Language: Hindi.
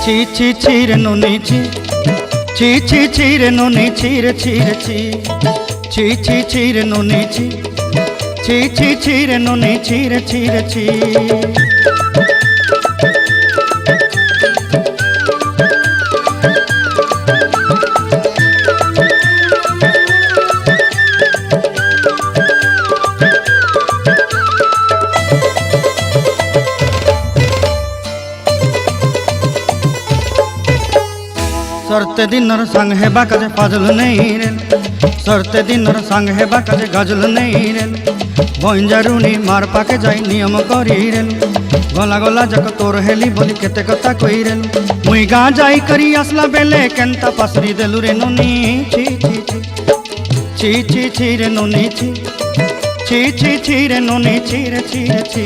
ছি ছি ছি রে নুনি ছি ছি ছি ছি রে নুনি ছি রে ছি রে ছি ছি ছি ছি রে নুনি ছি ছি ছি ছি রে নুনি ছি রে ছি রে ছি। सरते दिनर संग हेबा काजे फाजल नहीं रेल सरते दिनर संग हेबा काजे गजल नहीं रेल बंजारुनी मार पाके जाई नियम करी रेल गला गला जक तोर हेली बोली केते कथा कई रेल मुई गा जाई करी असला बेले केंता पासरी देलु रे नुनी छी छी छी छी छी छी रे नुनी छी छी छी छी रे नुनी छी रे छी रे छी।